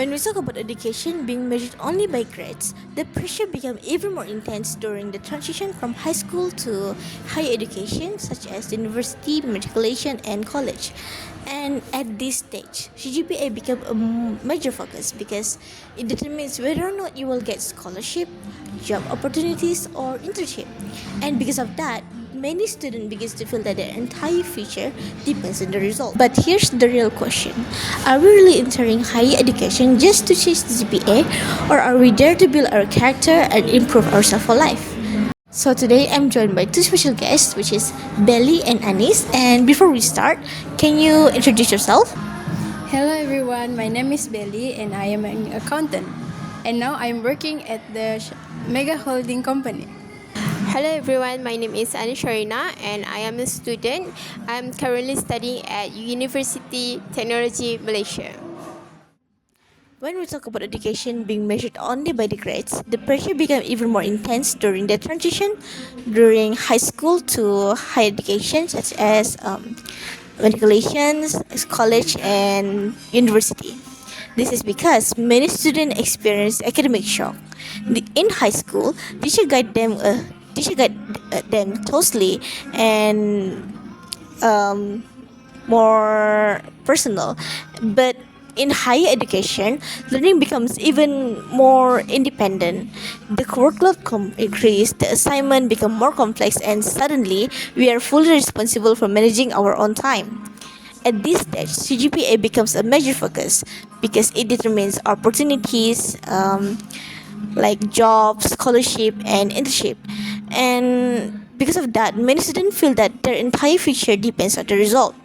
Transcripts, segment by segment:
When we talk about education being measured only by grades, the pressure became even more intense during the transition from high school to higher education, such as university, matriculation, and college. And at this stage, CGPA became a major focus because it determines whether or not you will get scholarship, job opportunities, or internship. And because of that, many students begin to feel that their entire future depends on the result. But here's the real question. Are we really entering higher education just to chase the GPA, or are we there to build our character and improve ourselves for life? So today I'm joined by two special guests, which is Belly and Anis. And before we start, can you introduce yourself? Hello everyone, my name is Belly and I am an accountant. And now I'm working at the Mega Holding Company. Hello everyone, my name is Anisharina and I am a student. I'm currently studying at University Technology Malaysia. When we talk about education being measured only by the grades, the pressure became even more intense during the transition during high school to higher education, such as matriculations, college, and university. This is because many students experience academic shock. In high school, teacher guide them closely and more personal. But in higher education, learning becomes even more independent. The workload increase, the assignment become more complex, and suddenly we are fully responsible for managing our own time. At this stage, CGPA becomes a major focus because it determines opportunities like jobs, scholarship, and internship. And because of that, many students feel that their entire future depends on the result.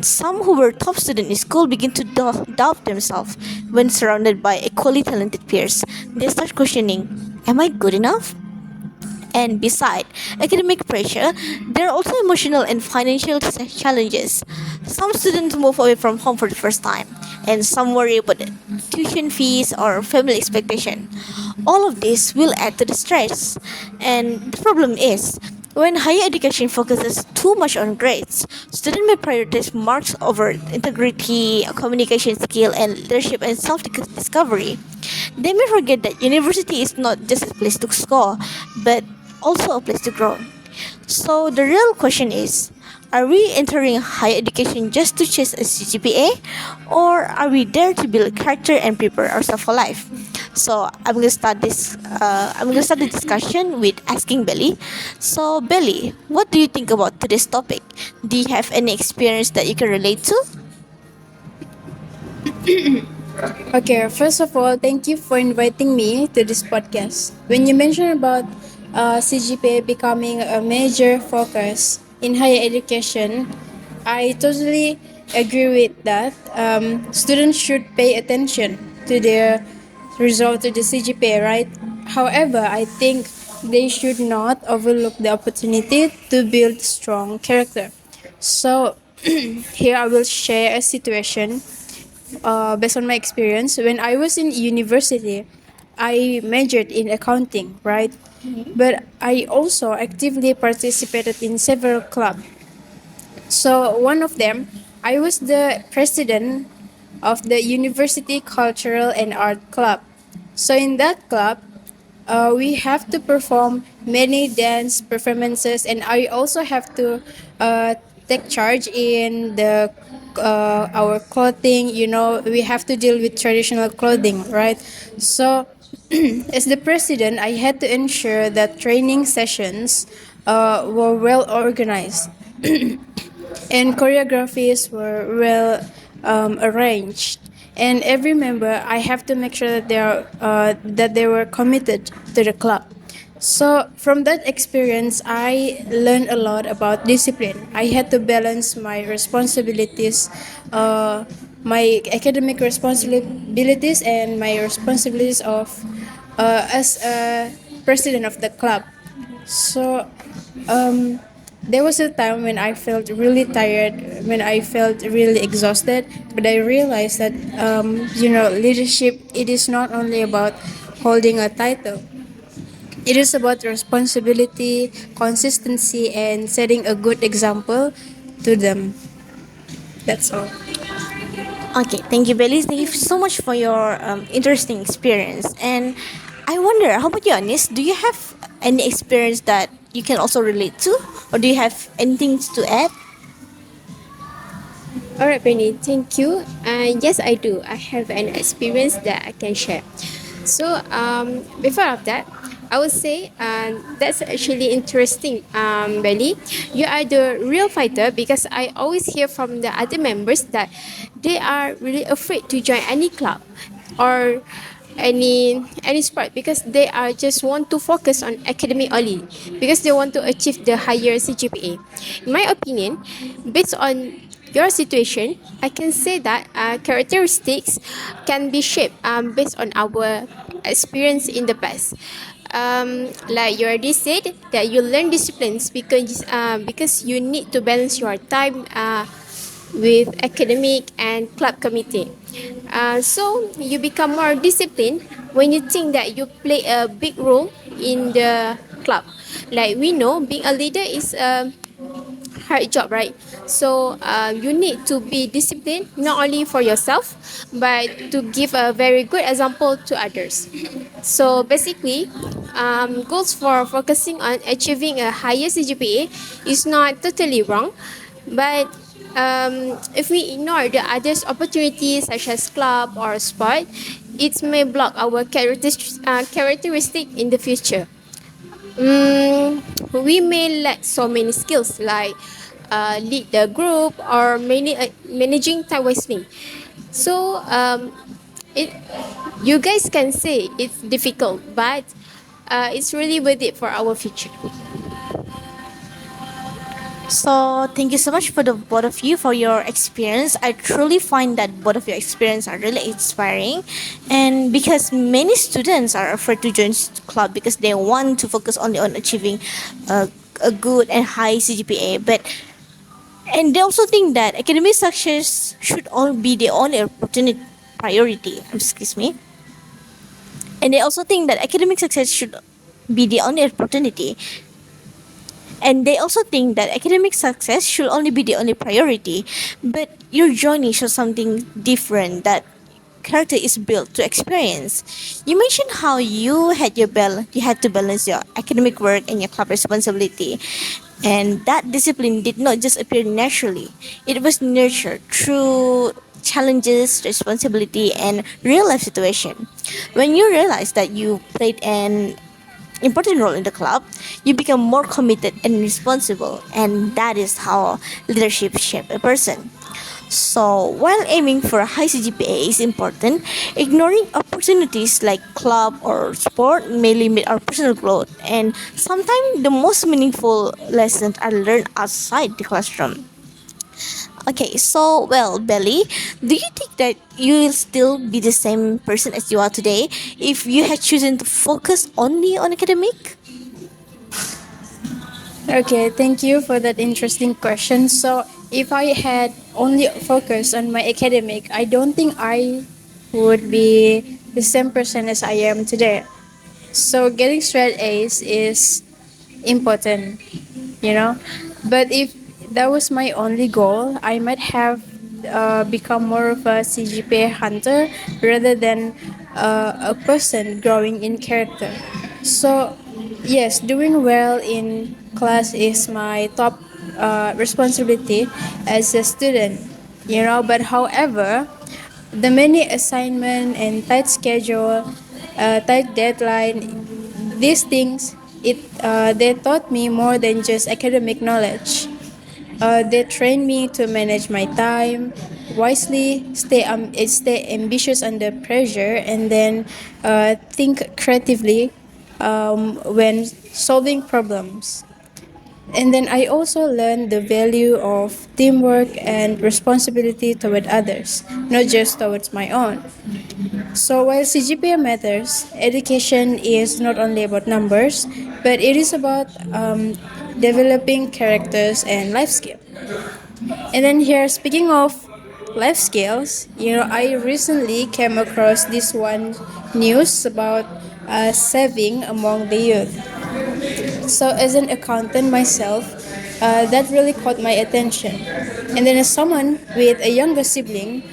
Some who were top students in school begin to doubt themselves when surrounded by equally talented peers. They start questioning, am I good enough? And beside academic pressure, there are also emotional and financial challenges. Some students move away from home for the first time, and some worry about the tuition fees or family expectation. All of this will add to the stress. And the problem is, when higher education focuses too much on grades, students may prioritize marks over integrity, communication skill, and leadership and self-discovery. They may forget that university is not just a place to score, but also a place to grow. So the real question is, are we entering higher education just to chase a CGPA, or are we there to build character and prepare ourselves for life? So I'm gonna start this. I'm gonna start the discussion with asking Belly. So Belly, what do you think about today's topic? Do you have any experience that you can relate to? Okay, first of all, thank you for inviting me to this podcast. When you mentioned about CGPA becoming a major focus in higher education, I totally agree with that. Students should pay attention to their result to the CGPA, right? However, I think they should not overlook the opportunity to build strong character. So, here I will share a situation based on my experience. When I was in university, I majored in accounting, right? But I also actively participated in several clubs. So one of them, I was the president of the University Cultural and Art Club. So in that club, we have to perform many dance performances, and I also have to take charge in the our clothing. You know, we have to deal with traditional clothing, right? So, as the president, I had to ensure that training sessions were well organized and choreographies were well arranged. And every member, I have to make sure that they were committed to the club. So from that experience, I learned a lot about discipline. I had to balance my responsibilities, my academic responsibilities, and my responsibilities of as a president of the club. So there was a time when I felt really tired, when I felt really exhausted, but I realized that, leadership, it is not only about holding a title. It is about responsibility, consistency, and setting a good example to them. That's all. Okay, thank you, Belly. Thank you so much for your interesting experience. And I wonder, how about you, Anis? Do you have any experience that you can also relate to, or do you have anything to add? All right, Penny, thank you. Yes, I do. I have an experience that I can share. So, before of that, I would say that's actually interesting, Belly. You are the real fighter because I always hear from the other members that they are really afraid to join any club or any sport because they are just want to focus on academic only because they want to achieve the higher CGPA. In my opinion, based on your situation, I can say that characteristics can be shaped based on our experience in the past. Like you already said that you learn disciplines because you need to balance your time with academic and club committee. So you become more disciplined when you think that you play a big role in the club. Like we know, being a leader is a hard job, right? So you need to be disciplined not only for yourself, but to give a very good example to others. So basically, goals for focusing on achieving a higher CGPA is not totally wrong, but if we ignore the others opportunities such as club or sport, it may block our characteristic in the future. We may lack so many skills like lead the group or managing time wisely. So it you guys can say it's difficult, but it's really worth it for our future. So thank you so much for the both of you for your experience. I truly find that both of your experience are really inspiring, and because many students are afraid to join club because they want to focus only on achieving a good and high CGPA, but and they also think that academic success should all be the only opportunity priority. Excuse me, and they also think that academic success should be the only opportunity, and they also think that academic success should only be the only priority. But your journey shows something different, that character is built to experience. You mentioned how you had to balance your academic work and your club responsibility, and that discipline did not just appear naturally. It was nurtured through challenges, responsibility, and real life situation. When you realize that you played an important role in the club, you become more committed and responsible, and that is how leadership shapes a person. So, while aiming for a high CGPA is important, ignoring opportunities like club or sport may limit our personal growth, and sometimes the most meaningful lessons are learned outside the classroom. Okay, so well, Belly, do you think that you will still be the same person as you are today if you had chosen to focus only on academic? Okay, thank you for that interesting question. So, if I had only focused on my academic, I don't think I would be the same person as I am today. So, getting straight A's is important, you know. But if that was my only goal, I might have become more of a CGPA hunter rather than a person growing in character. So, yes, doing well in class is my top responsibility as a student, you know. But however, the many assignment and tight schedule, tight deadline, these things they taught me more than just academic knowledge. They trained me to manage my time wisely, stay ambitious under pressure, and then think creatively when solving problems. And then I also learned the value of teamwork and responsibility toward others, not just towards my own. So while CGPA matters, education is not only about numbers, but it is about developing characters and life skills. And then here, speaking of life skills, you know, I recently came across this one news about saving among the youth. So as an accountant myself, that really caught my attention. And then as someone with a younger sibling,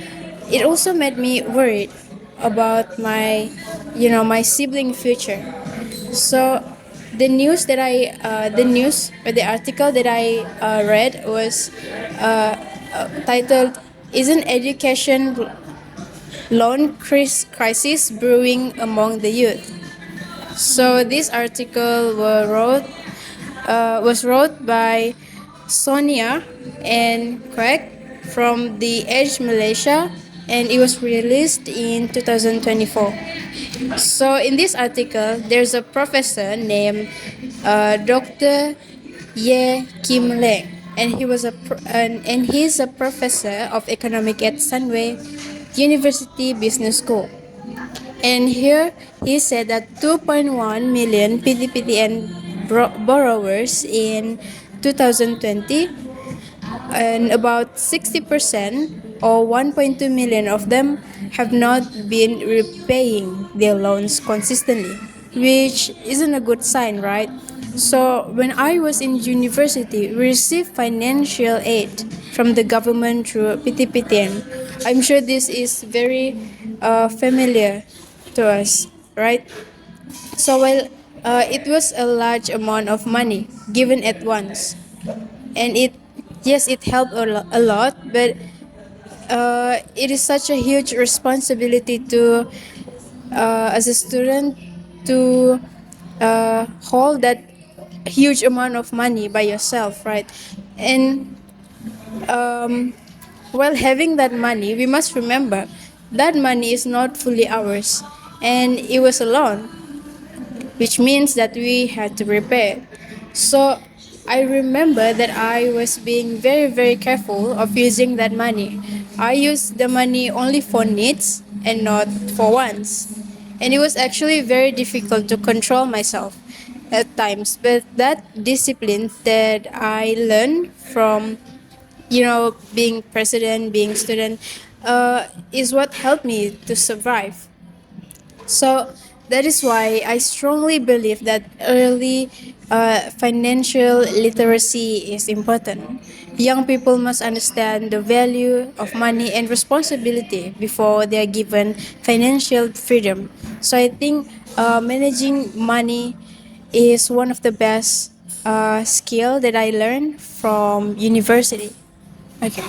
it also made me worried about my, my sibling future. So the news or the article that I read was titled, "Isn't education loan crisis brewing among the youth?" So this article was wrote by Sonia and Craig from the Edge Malaysia, and it was released in 2024. So in this article, there's a professor named Dr. Ye Kim Leng, and he's a professor of economic at Sunway University Business School. And here he said that 2.1 million PTPTN borrowers in 2020, and about 60% or 1.2 million of them have not been repaying their loans consistently, which isn't a good sign, right? So when I was in university, we received financial aid from the government through PTPTN. I'm sure this is very familiar to us, right? So while it was a large amount of money given at once, and it helped a lot, but it is such a huge responsibility to as a student to hold that huge amount of money by yourself, right? And while having that money, we must remember that money is not fully ours, and it was a loan, which means that we had to repay. So I remember that I was being very, very careful of using that money. I used the money only for needs and not for wants. And it was actually very difficult to control myself at times. But that discipline that I learned from, being president, being student, is what helped me to survive. So that is why I strongly believe that early financial literacy is important. Young people must understand the value of money and responsibility before they are given financial freedom. So I think managing money is one of the best skill that I learned from university. Okay.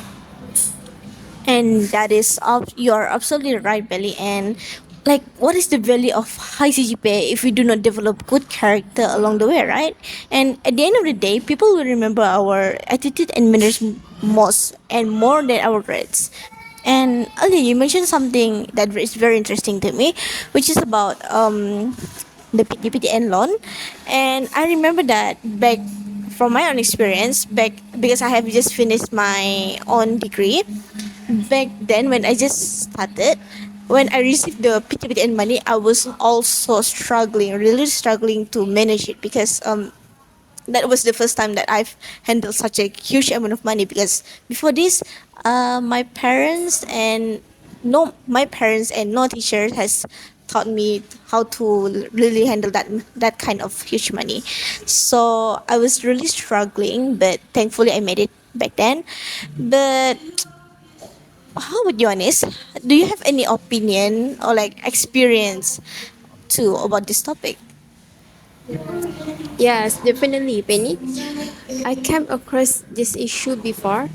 And that is you're absolutely right, Belly. And like, what is the value of high CGPA if we do not develop good character along the way, right? And at the end of the day, people will remember our attitude and manners most and more than our grades. And earlier you mentioned something that is very interesting to me, which is about the PTPTN loan. And I remember that back from my own experience, back because I have just finished my own degree. Back then, when I just started, when I received the PTPTN money, I was also struggling, really struggling to manage it, because that was the first time that I've handled such a huge amount of money. Because before this, my parents and no teacher has taught me how to really handle that kind of huge money. So I was really struggling, but thankfully I made it back then. But how would you honest? Do you have any opinion or like experience too about this topic? Yes, definitely, Penny. I came across this issue before,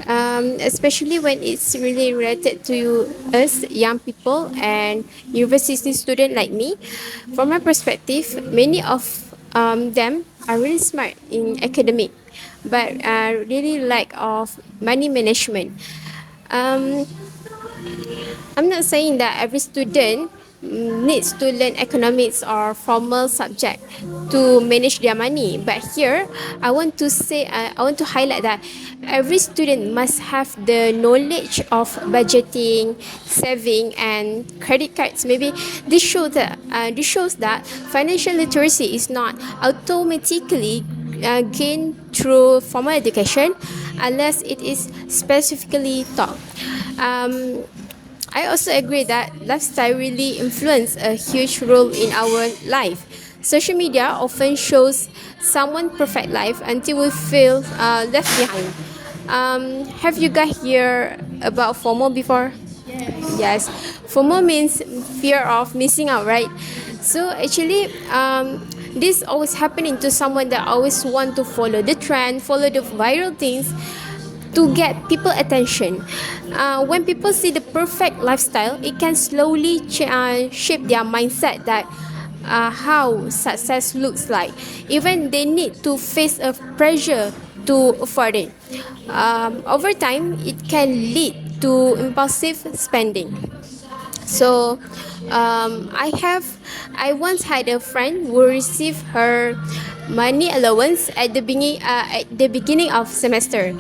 especially when it's really related to us young people and university student like me. From my perspective, many of them are really smart in academic, but really lack of money management. Um, I'm not saying that every student needs to learn economics or formal subject to manage their money, but here I want to highlight that every student must have the knowledge of budgeting, saving, and credit cards. Maybe this shows that financial literacy is not automatically gained through formal education unless it is specifically taught. um, I also agree that lifestyle really influence a huge role in our life. Social media often shows someone perfect life until we feel left behind. Have you guys heard about FOMO before? Yes, FOMO means fear of missing out, right? So actually, this always happening to someone that always want to follow the trend, follow the viral things to get people attention. When people see the perfect lifestyle, it can slowly shape their mindset that how success looks like. Even they need to face a pressure to afford it. Over time, it can lead to impulsive spending. So I once had a friend who received her money allowance at the beginning of semester.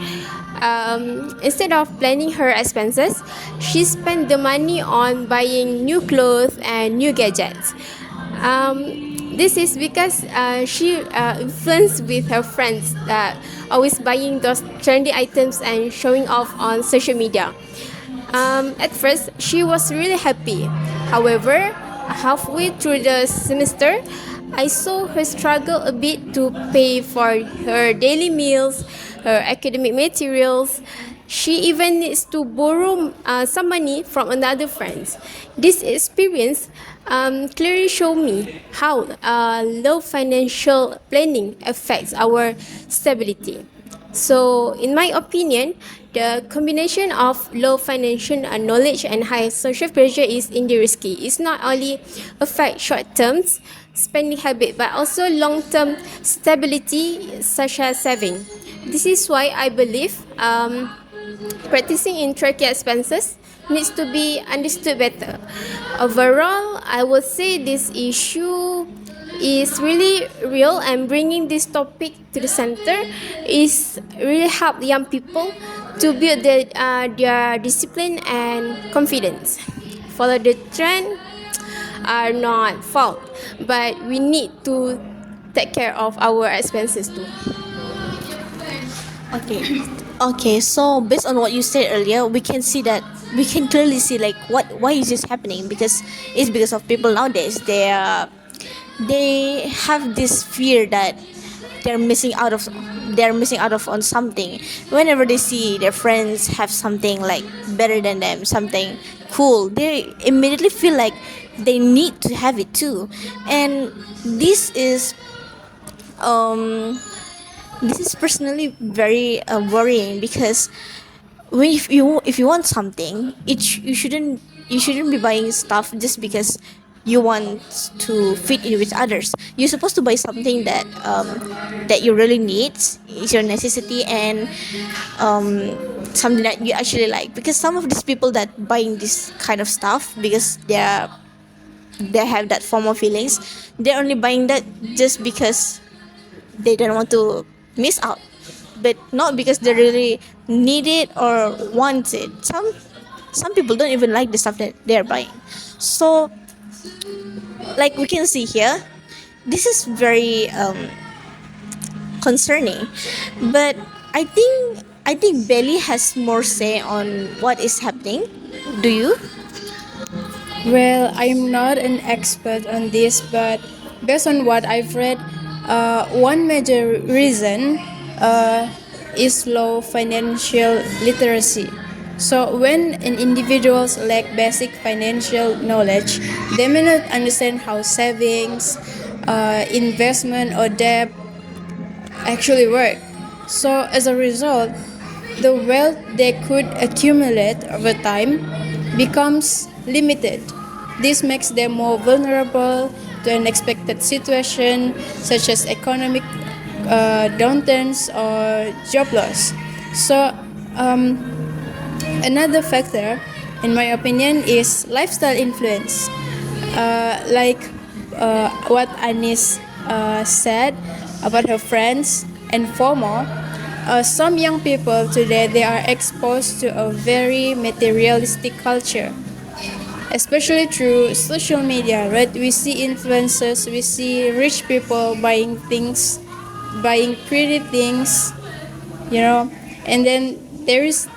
Instead of planning her expenses, she spent the money on buying new clothes and new gadgets. This is because she influenced with her friends that always buying those trendy items and showing off on social media. At first, she was really happy. However, halfway through the semester, I saw her struggle a bit to pay for her daily meals, her academic materials. She even needs to borrow some money from another friend. This experience clearly showed me how low financial planning affects our stability. So, in my opinion, the combination of low financial knowledge and high social pressure is indeed risky. It's not only affect short-term spending habit, but also long-term stability, such as saving. This is why I believe practicing in tracking expenses needs to be understood better. Overall, I would say this issue is really real, and bringing this topic to the center is really help young people to build their discipline and confidence. Follow the trend are not fault, but we need to take care of our expenses too. Okay. Okay, so based on what you said earlier, we can see that we can clearly see like why is this happening, because it's because of people nowadays. They have this fear that they're missing out of on something. Whenever they see their friends have something like better than them, something cool, they immediately feel like they need to have it too. And this is um this is personally very worrying, because when if you want something, you shouldn't be buying stuff just because you want to fit in with others. You're supposed to buy something that you really need, is your necessity, and something that you actually like. Because some of these people that buying this kind of stuff because they have that form of feelings, they're only buying that just because they don't want to miss out, but not because they really need it or want it. Some people don't even like the stuff that they're buying. So like we can see here, this is very concerning. But I think Belly has more say on what is happening. Do you? Well, I'm not an expert on this, but based on what I've read, one major reason is low financial literacy. So, when an individuals lack basic financial knowledge, they may not understand how savings, investment, or debt actually work. So, as a result, the wealth they could accumulate over time becomes limited. This makes them more vulnerable to unexpected situations such as economic downturns or job loss. So, another factor, in my opinion, is lifestyle influence. Like what Anis said about her friends and FOMO, some young people today they are exposed to a very materialistic culture, especially through social media. Right, we see influencers, we see rich people buying things, buying pretty things, you know, and then there is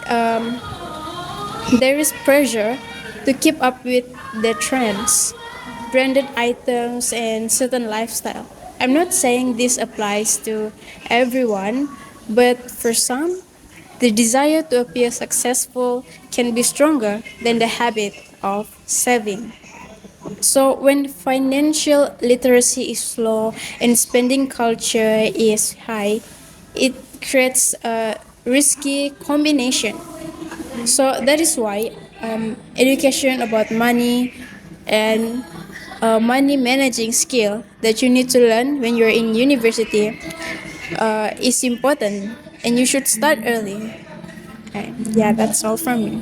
pressure to keep up with the trends, branded items, and certain lifestyle. I'm not saying this applies to everyone, but for some, The desire to appear successful can be stronger than the habit of saving. So, when financial literacy is low and spending culture is high, it creates a risky combination. So, that is why education about money and money managing skill that you need to learn when you're in university is important, and you should start early. Okay. Yeah, that's all from me.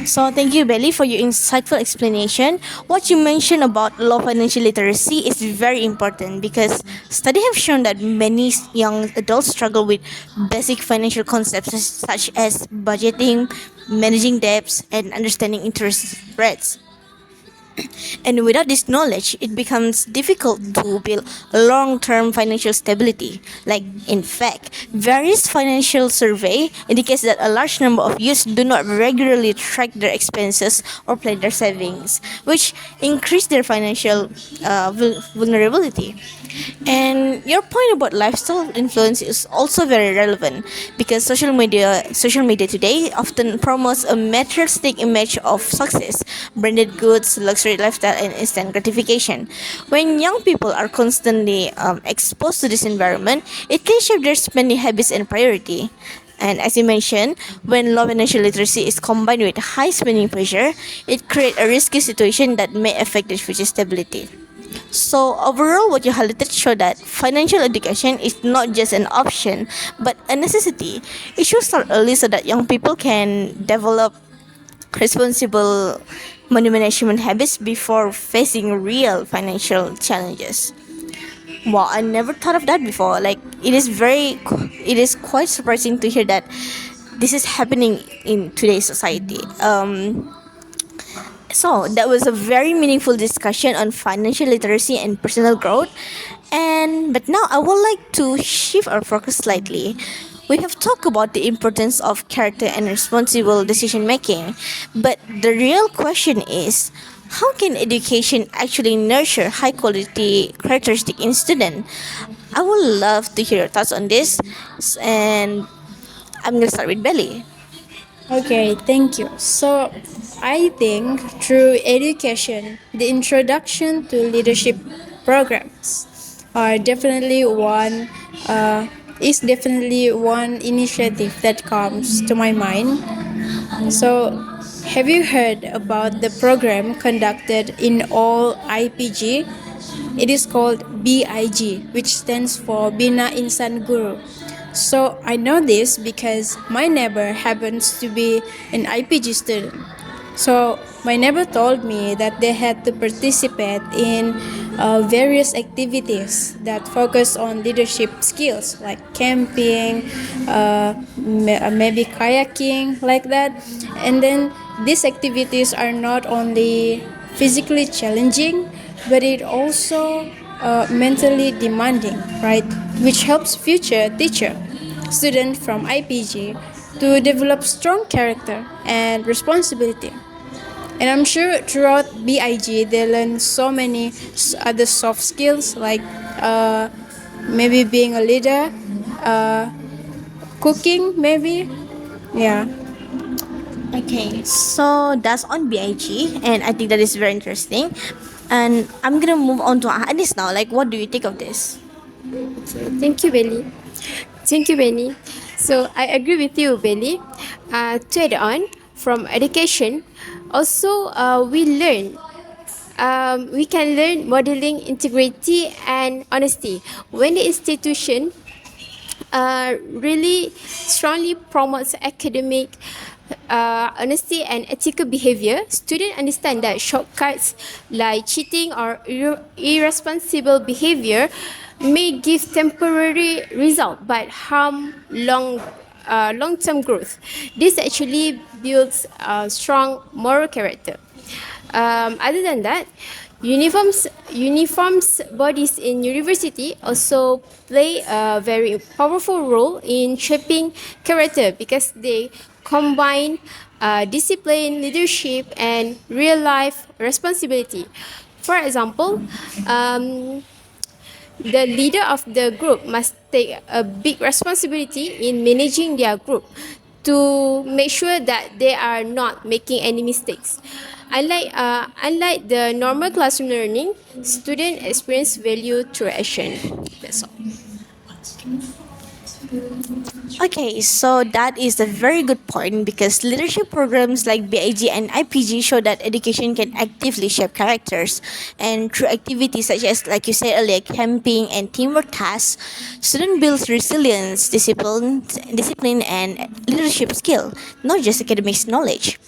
So thank you, Belly, for your insightful explanation. What you mentioned about low financial literacy is very important because studies have shown that many young adults struggle with basic financial concepts such as budgeting, managing debts, and understanding interest rates. And without this knowledge, it becomes difficult to build long term financial stability. Like, in fact, various financial survey indicates that a large number of youths do not regularly track their expenses or plan their savings, which increase their financial vulnerability. And your point about lifestyle influence is also very relevant because social media today often promotes a materialistic image of success, branded goods, luxury lifestyle, and instant gratification. When young people are constantly exposed to this environment, it can shape their spending habits and priority. And as you mentioned, when low financial literacy is combined with high spending pressure, it creates a risky situation that may affect their future stability. So overall, what you highlighted show that financial education is not just an option, but a necessity. It should start early so that young people can develop responsible money management habits before facing real financial challenges. Wow, I never thought of that before. Like it is quite surprising to hear that this is happening in today's society. So that was a very meaningful discussion on financial literacy and personal growth. And but now I would like to shift our focus slightly. We have talked about the importance of character and responsible decision making, but the real question is how can education actually nurture high quality characteristic in students? I would love to hear your thoughts on this, and I'm gonna start with Belly. Okay, thank you. So, I think through education, the introduction to leadership programs are definitely one is definitely one initiative that comes to my mind. So, have you heard about the program conducted in all IPG? It is called BIG, which stands for Bina Insan Guru. So I know this because my neighbor happens to be an IPG student. So my neighbor told me that they had to participate in various activities that focus on leadership skills like camping, maybe kayaking, like that. And then these activities are not only physically challenging, but it also mentally demanding, right? Which helps future teacher, student from IPG to develop strong character and responsibility. And I'm sure throughout BIG they learn so many other soft skills like uh, maybe being a leader, uh, cooking, maybe. Yeah. Okay, so that's on BIG, and I think that is very interesting. And I'm gonna move on to Anis now. Like, what do you think of this? Thank you, Belly. Thank you, Benny. So I agree with you, Belly. To add on, from education, also we can learn modeling integrity and honesty. When the institution really strongly promotes academic honesty and ethical behavior, students understand that shortcuts like cheating or irresponsible behavior may give temporary result but harm long-term growth. This actually builds a strong moral character. Other than that, uniforms bodies in university also play a very powerful role in shaping character because they combine discipline, leadership, and real life responsibility. For example, um, the leader of the group must take a big responsibility in managing their group to make sure that they are not making any mistakes. Unlike the normal classroom learning, students experience value through action. That's all. Okay, so that is a very good point because leadership programs like BIG and IPG show that education can actively shape characters. And through activities such as, like you said earlier, camping and teamwork tasks, student builds resilience, discipline, and leadership skill, not just academic knowledge.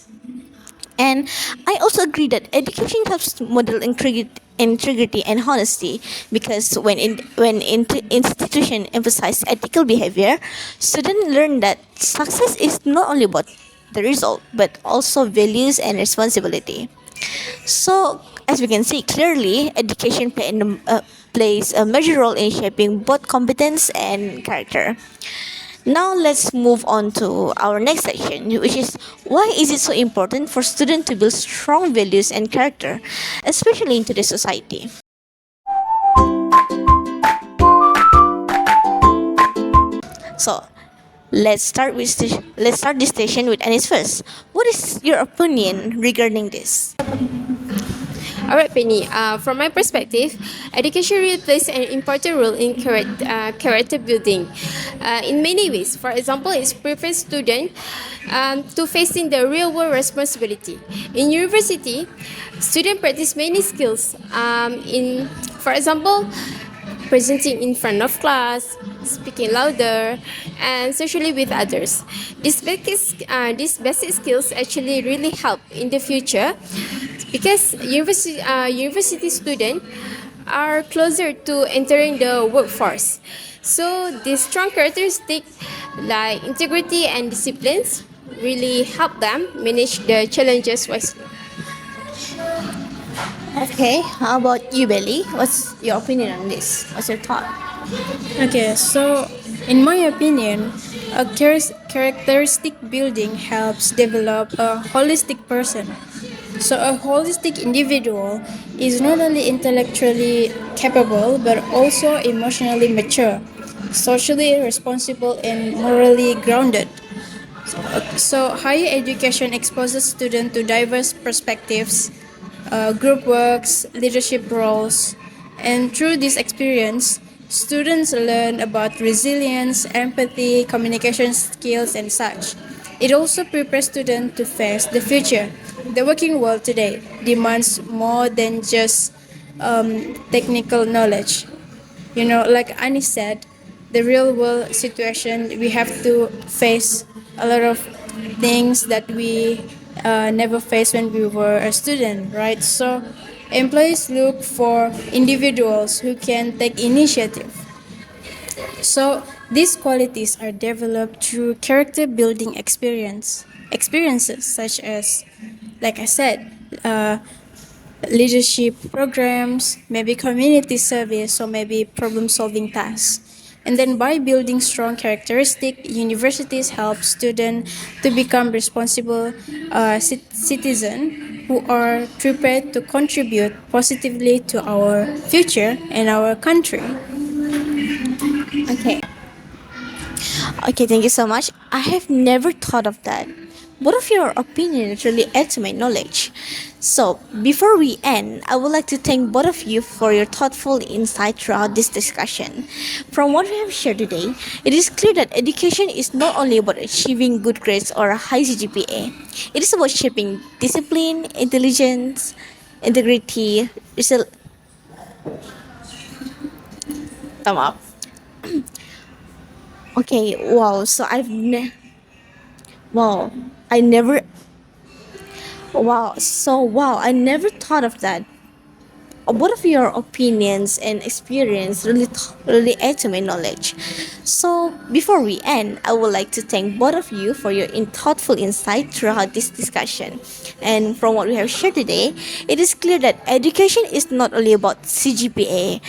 And I also agree that education helps to model integrity and honesty because institution emphasize ethical behavior, students learn that success is not only about the result but also values and responsibility. So, as we can see clearly, plays a major role in shaping both competence and character. Now let's move on to our next section, which is why is it so important for students to build strong values and character, especially in today's society. So let's start this session with Anis first. What is your opinion regarding this? All right, Penny. From my perspective, education really plays an important role in character building in many ways. For example, it prepares students to facing the real world responsibility. In university, students practice many skills. For example, presenting in front of class, speaking louder, and socially with others. These basic skills actually really help in the future because university students are closer to entering the workforce. So these strong characteristics like integrity and disciplines really help them manage the challenges wisely. Okay, how about you, Belly? What's your opinion on this? What's your thought? Okay, so in my opinion, a characteristic building helps develop a holistic person. So a holistic individual is not only intellectually capable but also emotionally mature, socially responsible, and morally grounded. So higher education exposes students to diverse perspectives, group works, leadership roles, and through this experience, students learn about resilience, empathy, communication skills, and such. It also prepares students to face the future. The working world today demands more than just technical knowledge. Like Annie said, the real world situation, we have to face a lot of things that we never faced when we were a student, right? So employees look for individuals who can take initiative. So these qualities are developed through character building experiences such as, like I said, leadership programs, maybe community service, or maybe problem solving tasks. And then by building strong characteristic, universities help students to become responsible citizens who are prepared to contribute positively to our future and our country. Okay. Okay, thank you so much. I have never thought of that. Both of your opinions really add to my knowledge. So, before we end, I would like to thank both of you for your thoughtful insight throughout this discussion. From what we have shared today, it is clear that education is not only about achieving good grades or a high CGPA. It is about shaping discipline, intelligence, integrity, thumb up. Okay, wow. Wow, I never. Wow, I never thought of that. Both of your opinions and experience really add to my knowledge. So before we end, I would like to thank both of you for your thoughtful insight throughout this discussion. And from what we have shared today, it is clear that education is not only about CGPA,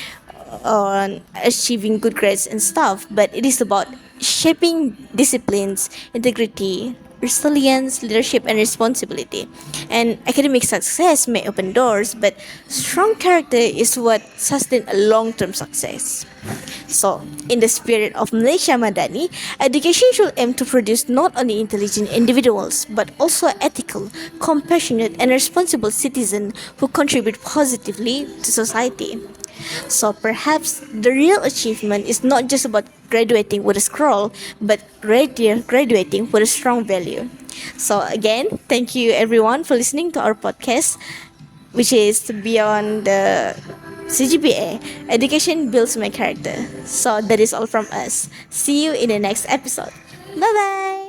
achieving good grades and stuff, but it is about shaping disciplines, integrity, resilience, leadership, and responsibility. And academic success may open doors, but strong character is what sustains a long term success. So, in the spirit of Malaysia Madani, education should aim to produce not only intelligent individuals but also ethical, compassionate, and responsible citizens who contribute positively to society. So perhaps the real achievement is not just about graduating with a scroll, but rather graduating with a strong value. So again, thank you everyone for listening to our podcast, which is beyond the CGPA. Education builds my character. So that is all from us. See you in the next episode. Bye bye.